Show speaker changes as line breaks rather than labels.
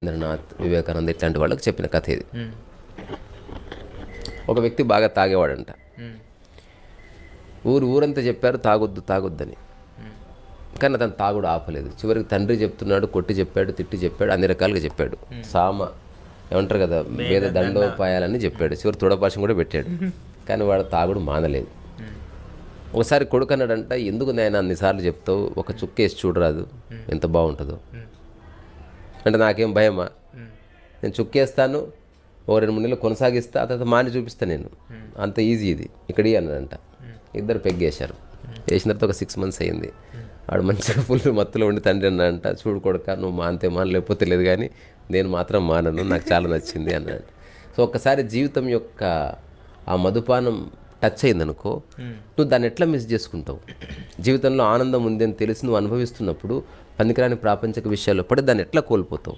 రవీంద్రనాథ్, వివేకానంద ఇట్లాంటి వాళ్ళకి చెప్పిన కథ ఇది. ఒక వ్యక్తి బాగా తాగేవాడంట. ఊరంతా చెప్పారు తాగొద్దు తాగొద్దని, కానీ అతను తాగుడు ఆపలేదు. చివరికి తండ్రి చెప్తున్నాడు, కొట్టి చెప్పాడు, తిట్టి చెప్పాడు, అన్ని రకాలుగా చెప్పాడు. ఏమంటారు కదా, వేద దండోపాయాలని చెప్పాడు. చివరి తుడపాశం కూడా పెట్టాడు, కానీ వాడు తాగుడు మానలేదు. ఒకసారి కొడుకు అన్నాడంట, ఎందుకు నాయన అన్నిసార్లు చెప్తావు, ఒక చుక్కేసి చూడరాదు ఎంత బాగుంటుందో అంటే. నాకేం భయమా, నేను చుక్కేస్తాను, ఓ 2-3 నెలలు కొనసాగిస్తా, ఆ తర్వాత మాని చూపిస్తాను, నేను అంత ఈజీ ఇది ఇక్కడ అన్నాడంట. ఇద్దరు పెగ్గేశారు. వేసిన తర్వాత ఒక 6 months అయింది. వాడు మంచిగా ఫుల్ మత్తులో ఉండి తండ్రి అన్నాడంట, చూడు కొడుక, నువ్వు మానితే లేకపోతే లేదు, కానీ నేను మాత్రం మానను, నాకు చాలా నచ్చింది అన్నాడు. సో ఒక్కసారి జీవితం యొక్క ఆ మధుపానం టచ్ అయిందనుకో, నువ్వు దాన్ని ఎట్లా మిస్ చేసుకుంటావు. జీవితంలో ఆనందం ఉంది అని తెలిసి నువ్వు అనుభవిస్తున్నప్పుడు పనికిరాని ప్రాపంచిక విషయాల్లో పడి దాన్ని ఎట్లా కోల్పోతావు.